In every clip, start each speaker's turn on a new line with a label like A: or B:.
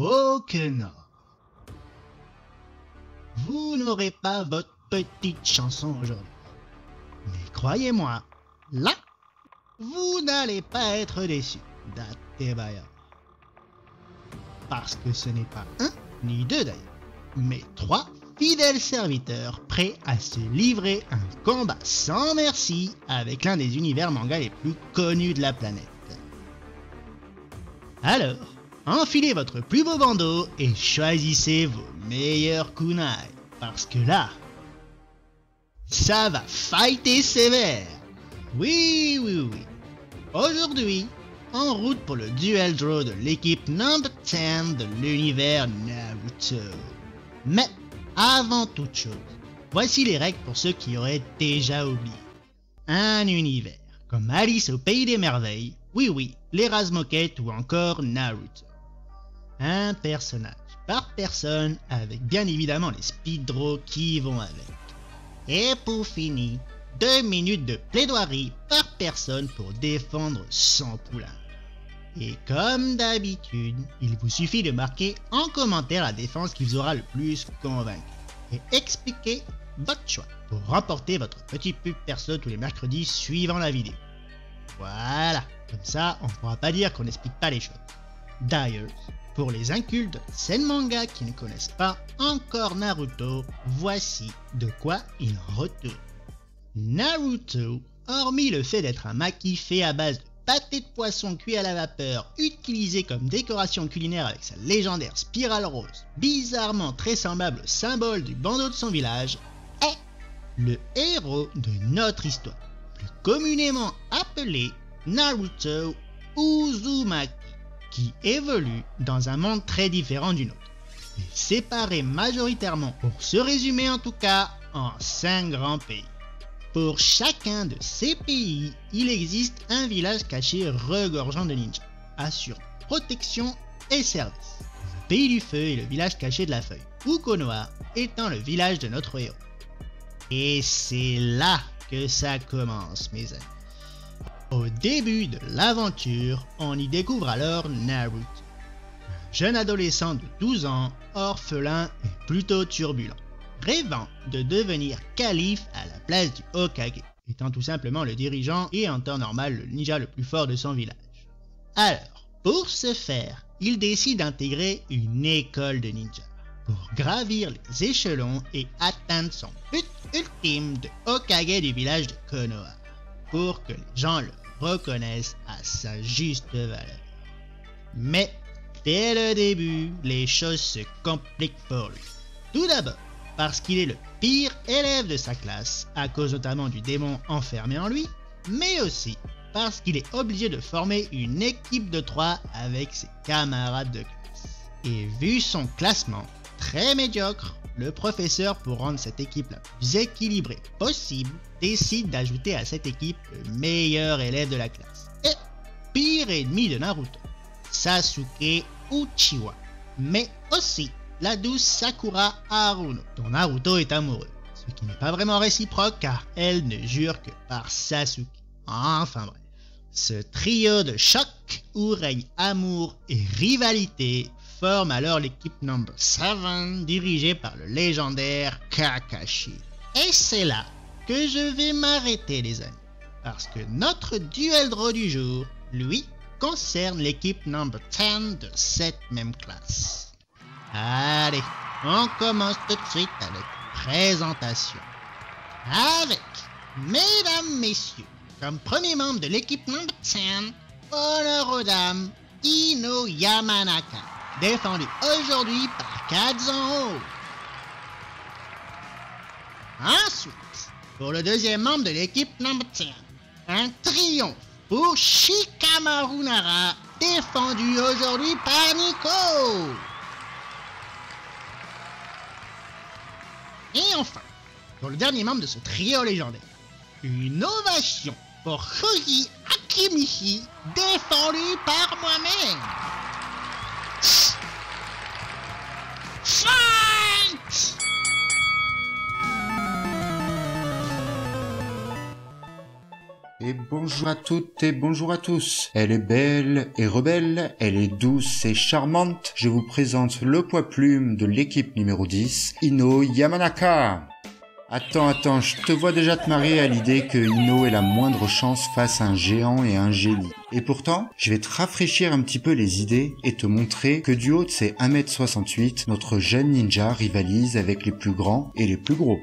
A: Oh que non. Vous n'aurez pas votre petite chanson aujourd'hui. Mais croyez-moi, là, vous n'allez pas être déçus. Datebaya. Parce que ce n'est pas un, ni deux d'ailleurs, mais trois fidèles serviteurs prêts à se livrer un combat sans merci avec l'un des univers manga les plus connus de la planète. Alors, enfilez votre plus beau bandeau et choisissez vos meilleurs kunai, parce que là, ça va fighter sévère. Oui. Aujourd'hui, en route pour le duel draw de l'équipe number 10 de l'univers Naruto. Mais, avant toute chose, voici les règles pour ceux qui auraient déjà oublié. Un univers, comme Alice au Pays des Merveilles, oui, les Razmoket ou encore Naruto. Un personnage par personne, avec bien évidemment les speed draws qui vont avec. Et pour finir, 2 minutes de plaidoirie par personne pour défendre son poulain. Et comme d'habitude, il vous suffit de marquer en commentaire la défense qui vous aura le plus convaincu. Et expliquer votre choix pour remporter votre petit pub perso tous les mercredis suivant la vidéo. Voilà, comme ça on ne pourra pas dire qu'on n'explique pas les choses. D'ailleurs, pour les incultes de scène manga qui ne connaissent pas encore Naruto, voici de quoi il retourne. Naruto, hormis le fait d'être un maquis fait à base de pâté de poisson cuit à la vapeur, utilisé comme décoration culinaire avec sa légendaire spirale rose, bizarrement très semblable au symbole du bandeau de son village, est le héros de notre histoire, plus communément appelé Naruto Uzumaki, qui évolue dans un monde très différent du nôtre, et séparé majoritairement, pour se résumer en tout cas, en 5 grands pays. Pour chacun de ces pays, il existe un village caché regorgeant de ninjas, assurant protection et service. Le pays du feu est le village caché de la feuille, ou Konoha étant le village de notre héros. Et c'est là que ça commence, mes amis. Au début de l'aventure, on y découvre alors Naruto, un jeune adolescent de 12 ans, orphelin et plutôt turbulent, rêvant de devenir calife à la place du Hokage, étant tout simplement le dirigeant et en temps normal le ninja le plus fort de son village. Alors, pour ce faire, il décide d'intégrer une école de ninja, pour gravir les échelons et atteindre son but ultime de Hokage du village de Konoha, pour que les gens le reconnaissent à sa juste valeur. Mais, dès le début, les choses se compliquent pour lui. Tout d'abord, parce qu'il est le pire élève de sa classe, à cause notamment du démon enfermé en lui, mais aussi parce qu'il est obligé de former une équipe de 3 avec ses camarades de classe. Et vu son classement très médiocre, le professeur, pour rendre cette équipe la plus équilibrée possible, décide d'ajouter à cette équipe le meilleur élève de la classe. Et pire ennemi de Naruto, Sasuke Uchiwa, mais aussi la douce Sakura Haruno, dont Naruto est amoureux, ce qui n'est pas vraiment réciproque car elle ne jure que par Sasuke. Enfin bref, ce trio de choc où règne amour et rivalité forme alors l'équipe number 7 dirigée par le légendaire Kakashi. Et c'est là que je vais m'arrêter les amis, parce que notre duel draw du jour, lui, concerne l'équipe number 10 de cette même classe. Allez, on commence tout de suite avec présentation. Avec, mesdames, messieurs, comme premier membre de l'équipe number 10, honneur aux dames, Ino Yamanaka, défendu aujourd'hui par Kazan. Ensuite, pour le deuxième membre de l'équipe number 10, un triomphe pour Shikamaru Nara, défendu aujourd'hui par Nico. Et enfin, pour le dernier membre de ce trio légendaire, une ovation pour Shoji Akimichi, défendu par moi-même. Fight!
B: Et bonjour à toutes et bonjour à tous. Elle est belle et rebelle, elle est douce et charmante. Je vous présente le poids plume de l'équipe numéro 10, Ino Yamanaka. Attends, je te vois déjà te marier à l'idée que Ino ait la moindre chance face à un géant et un génie. Et pourtant, je vais te rafraîchir un petit peu les idées et te montrer que du haut de ses 1m68, notre jeune ninja rivalise avec les plus grands et les plus gros.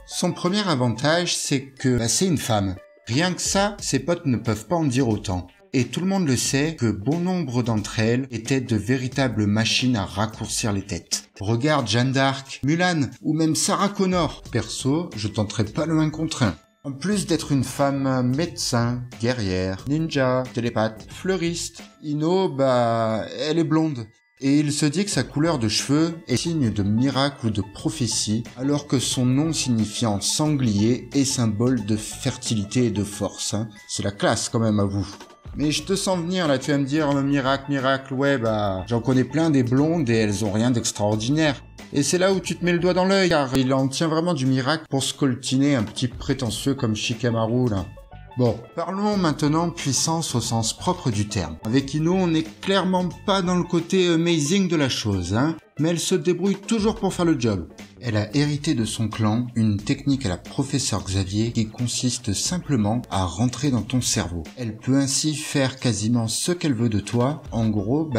B: Son premier avantage, c'est que c'est une femme. Rien que ça, ses potes ne peuvent pas en dire autant. Et tout le monde le sait que bon nombre d'entre elles étaient de véritables machines à raccourcir les têtes. Regarde Jeanne d'Arc, Mulan ou même Sarah Connor. Perso, je tenterai pas le 1 contre 1. En plus d'être une femme médecin, guerrière, ninja, télépathe, fleuriste, Ino, elle est blonde. Et il se dit que sa couleur de cheveux est signe de miracle ou de prophétie, alors que son nom signifiant sanglier est symbole de fertilité et de force. C'est la classe quand même à vous. Mais je te sens venir là, tu vas me dire miracle, ouais j'en connais plein des blondes et elles ont rien d'extraordinaire. Et c'est là où tu te mets le doigt dans l'œil, car il en tient vraiment du miracle pour scoltiner un petit prétentieux comme Shikamaru là. Bon, parlons maintenant puissance au sens propre du terme. Avec Ino, on n'est clairement pas dans le côté amazing de la chose, mais elle se débrouille toujours pour faire le job. Elle a hérité de son clan une technique à la professeur Xavier qui consiste simplement à rentrer dans ton cerveau. Elle peut ainsi faire quasiment ce qu'elle veut de toi. En gros,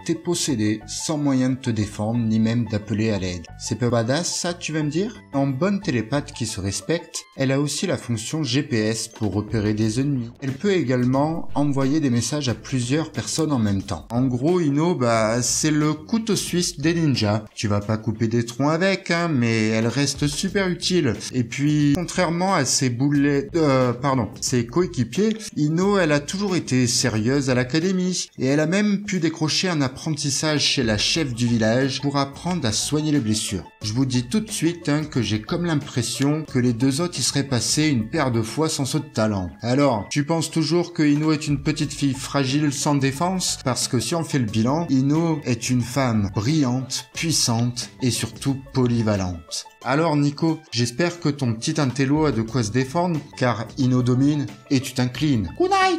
B: t'es possédé sans moyen de te défendre ni même d'appeler à l'aide. C'est pas badass ça, tu vas me dire? En bonne télépathe qui se respecte, elle a aussi la fonction GPS pour repérer des ennemis. Elle peut également envoyer des messages à plusieurs personnes en même temps. En gros, Ino, c'est le couteau suisse des ninjas. Tu vas pas couper des troncs avec, mais elle reste super utile. Et puis, contrairement à ses ses coéquipiers, Ino, elle a toujours été sérieuse à l'académie. Et elle a même pu décrocher un apprentissage chez la chef du village pour apprendre à soigner les blessures. Je vous dis tout de suite que j'ai comme l'impression que les deux autres y seraient passés une paire de fois sans ce talent. Alors, tu penses toujours que Ino est une petite fille fragile sans défense? Parce que si on fait le bilan, Ino est une femme brillante, puissante et surtout polyvalente. Alors Nico, j'espère que ton petit intello a de quoi se défendre, car Ino domine et tu t'inclines. Kunai!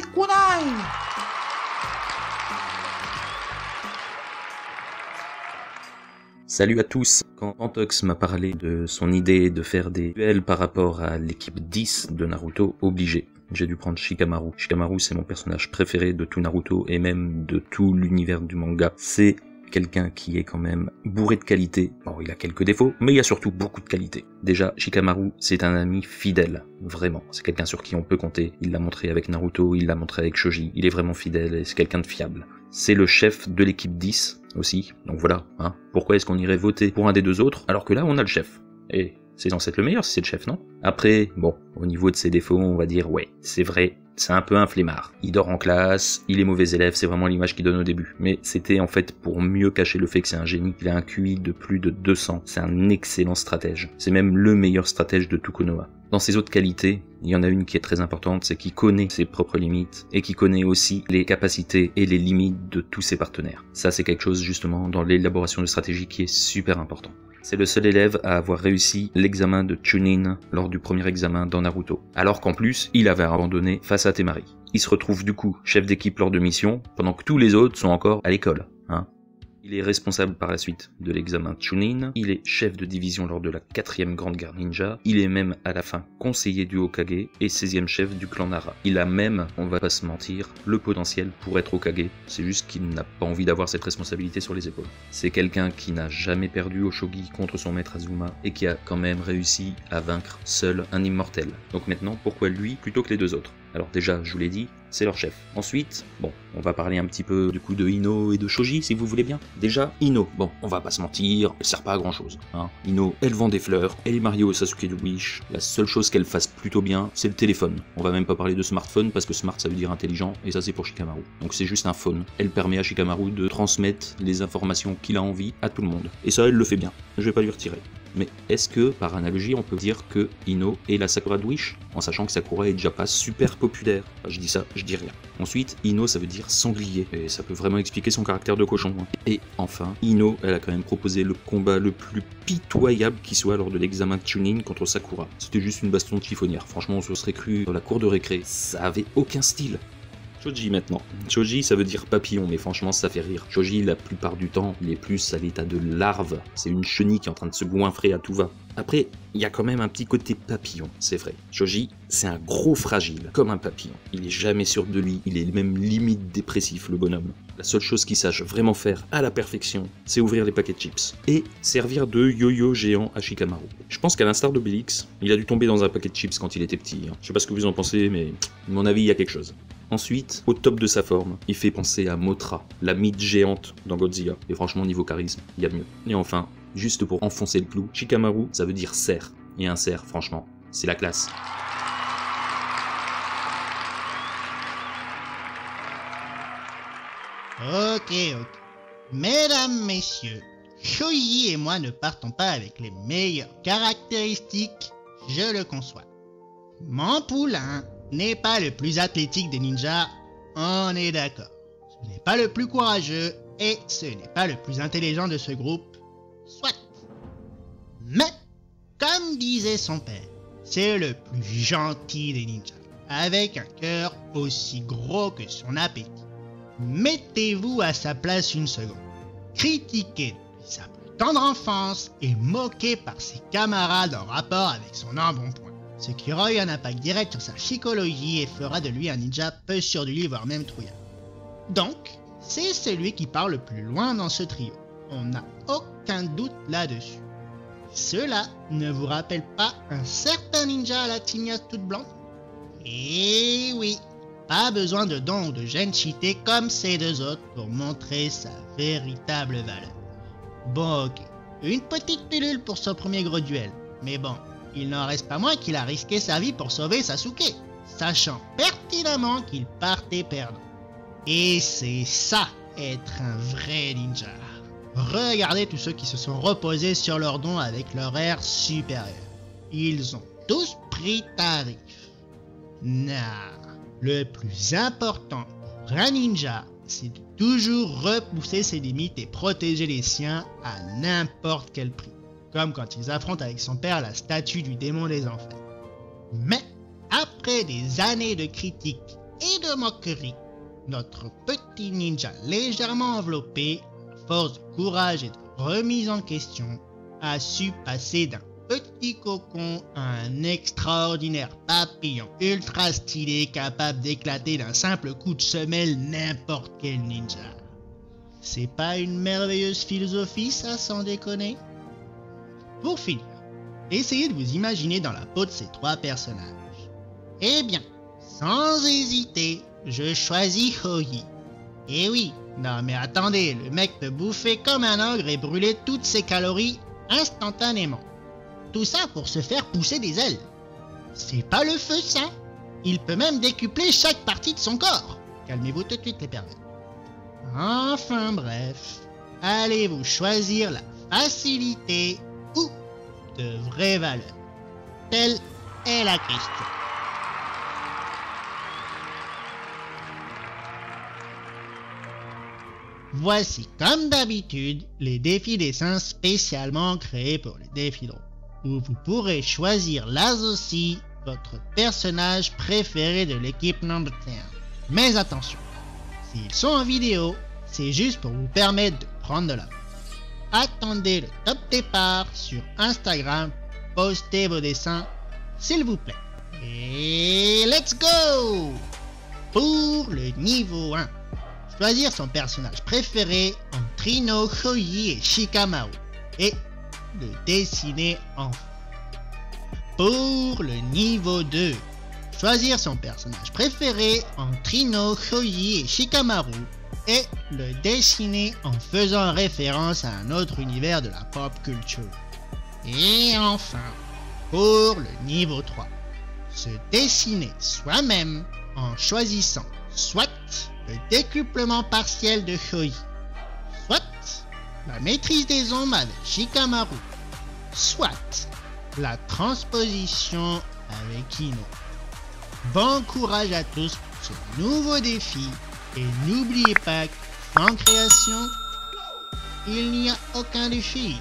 C: Salut à tous. Quand Antox m'a parlé de son idée de faire des duels par rapport à l'équipe 10 de Naruto, obligé. J'ai dû prendre Shikamaru. Shikamaru, c'est mon personnage préféré de tout Naruto et même de tout l'univers du manga. C'est quelqu'un qui est quand même bourré de qualité. Bon, il a quelques défauts, mais il y a surtout beaucoup de qualité. Déjà, Shikamaru, c'est un ami fidèle. Vraiment. C'est quelqu'un sur qui on peut compter. Il l'a montré avec Naruto, il l'a montré avec Shoji. Il est vraiment fidèle et c'est quelqu'un de fiable. C'est le chef de l'équipe 10 aussi. Donc voilà, Pourquoi est-ce qu'on irait voter pour un des deux autres alors que là, on a le chef? Et c'est censé être le meilleur si c'est le chef, non? Après, bon, au niveau de ses défauts, on va dire, ouais, c'est vrai, c'est un peu un flemmard. Il dort en classe, il est mauvais élève, c'est vraiment l'image qu'il donne au début. Mais c'était en fait pour mieux cacher le fait que c'est un génie. Il a un QI de plus de 200. C'est un excellent stratège. C'est même le meilleur stratège de tout Konoha. Dans ses autres qualités, il y en a une qui est très importante, c'est qu'il connaît ses propres limites et qu'il connaît aussi les capacités et les limites de tous ses partenaires. Ça, c'est quelque chose justement dans l'élaboration de stratégie qui est super important. C'est le seul élève à avoir réussi l'examen de Chunin lors du premier examen dans Naruto. Alors qu'en plus, il avait abandonné face à Temari. Il se retrouve du coup chef d'équipe lors de mission, pendant que tous les autres sont encore à l'école. Il est responsable par la suite de l'examen Chunin, il est chef de division lors de la 4e grande guerre ninja, il est même à la fin conseiller du Hokage et 16e chef du clan Nara. Il a même, on va pas se mentir, le potentiel pour être Hokage, c'est juste qu'il n'a pas envie d'avoir cette responsabilité sur les épaules. C'est quelqu'un qui n'a jamais perdu au shogi contre son maître Azuma et qui a quand même réussi à vaincre seul un immortel. Donc maintenant, pourquoi lui plutôt que les deux autres? Alors déjà, je vous l'ai dit, c'est leur chef. Ensuite, bon, on va parler un petit peu du coup de Ino et de Shoji, si vous voulez bien. Déjà, Ino, bon, on va pas se mentir, elle sert pas à grand chose. Ino, elle vend des fleurs, elle est mariée au Sasuke de Wish. La seule chose qu'elle fasse plutôt bien, c'est le téléphone. On va même pas parler de smartphone, parce que smart ça veut dire intelligent, et ça c'est pour Shikamaru. Donc c'est juste un phone. Elle permet à Shikamaru de transmettre les informations qu'il a envie à tout le monde. Et ça, elle le fait bien. Je vais pas lui retirer. Mais est-ce que, par analogie, on peut dire que Ino est la Sakura de Wish, en sachant que Sakura est déjà pas super populaire? Enfin, je dis ça, je dis rien. Ensuite, Ino ça veut dire sanglier, et ça peut vraiment expliquer son caractère de cochon. Et enfin, Ino, elle a quand même proposé le combat le plus pitoyable qui soit lors de l'examen de Chunin contre Sakura. C'était juste une baston de chiffonnière, franchement on se serait cru dans la cour de récré, ça avait aucun style. Choji maintenant. Choji ça veut dire papillon, mais franchement ça fait rire. Choji la plupart du temps il est plus à l'état de larve, c'est une chenille qui est en train de se goinfrer à tout va. Après, il y a quand même un petit côté papillon, c'est vrai. Choji, c'est un gros fragile, comme un papillon. Il est jamais sûr de lui, il est même limite dépressif le bonhomme. La seule chose qu'il sache vraiment faire à la perfection, c'est ouvrir les paquets de chips. Et servir de yo-yo géant à Shikamaru. Je pense qu'à l'instar d'Obélix, il a dû tomber dans un paquet de chips quand il était petit. Je sais pas ce que vous en pensez, mais à mon avis il y a quelque chose. Ensuite, au top de sa forme, il fait penser à Mothra, la mythe géante dans Godzilla. Et franchement, niveau charisme, il y a mieux. Et enfin, juste pour enfoncer le clou, Shikamaru, ça veut dire cerf. Et un cerf, franchement, c'est la classe.
A: Ok. Mesdames, messieurs, Shoji et moi ne partons pas avec les meilleures caractéristiques, je le conçois. Mon poulain n'est pas le plus athlétique des ninjas, on est d'accord. Ce n'est pas le plus courageux et ce n'est pas le plus intelligent de ce groupe, soit. Mais, comme disait son père, c'est le plus gentil des ninjas, avec un cœur aussi gros que son appétit. Mettez-vous à sa place une seconde. Critiqué depuis sa plus tendre enfance et moqué par ses camarades en rapport avec son embonpoint. Ce qui aura eu un impact direct sur sa psychologie et fera de lui un ninja peu sûr de lui, voire même trouillard. Donc, c'est celui qui part le plus loin dans ce trio. On n'a aucun doute là-dessus. Cela ne vous rappelle pas un certain ninja à la tignasse toute blanche? Eh oui, pas besoin de dons ou de gènes cheatés comme ces deux autres pour montrer sa véritable valeur. Bon ok, une petite pilule pour son premier gros duel, mais bon, il n'en reste pas moins qu'il a risqué sa vie pour sauver Sasuke, sachant pertinemment qu'il partait perdant. Et c'est ça, être un vrai ninja. Regardez tous ceux qui se sont reposés sur leurs dons avec leur air supérieur. Ils ont tous pris tarif. Non, le plus important pour un ninja, c'est de toujours repousser ses limites et protéger les siens à n'importe quel prix. Comme quand ils affrontent avec son père la statue du démon des enfers. Mais, après des années de critiques et de moqueries, notre petit ninja légèrement enveloppé, à force de courage et de remise en question, a su passer d'un petit cocon à un extraordinaire papillon ultra stylé capable d'éclater d'un simple coup de semelle n'importe quel ninja. C'est pas une merveilleuse philosophie ça, sans déconner? Pour finir, essayez de vous imaginer dans la peau de ces trois personnages. Eh bien, sans hésiter, je choisis Houyi. Eh oui, non mais attendez, le mec peut bouffer comme un ogre et brûler toutes ses calories instantanément. Tout ça pour se faire pousser des ailes. C'est pas le feu ça. Il peut même décupler chaque partie de son corps. Calmez-vous tout de suite les pervers. Enfin bref, allez-vous choisir la facilité ou de vraies valeurs? Telle est la question. Voici comme d'habitude les défis dessins spécialement créés pour les défis drôles, où vous pourrez choisir là aussi votre personnage préféré de l'équipe number 10. Mais attention, s'ils sont en vidéo, c'est juste pour vous permettre de prendre de l'avance. Attendez le top départ sur Instagram, postez vos dessins s'il vous plaît. Et let's go! Pour le niveau 1, choisir son personnage préféré entre Ino, Houyi et Shikamaru et le dessiner en fond. Pour le niveau 2, choisir son personnage préféré entre Ino, Houyi et Shikamaru et le dessiner en faisant référence à un autre univers de la pop culture. Et enfin, pour le niveau 3, se dessiner soi-même en choisissant soit le décuplement partiel de Houyi, soit la maîtrise des ombres avec Shikamaru, soit la transposition avec Ino. Bon courage à tous pour ce nouveau défi et n'oubliez pas qu'en création, il n'y a aucun défi.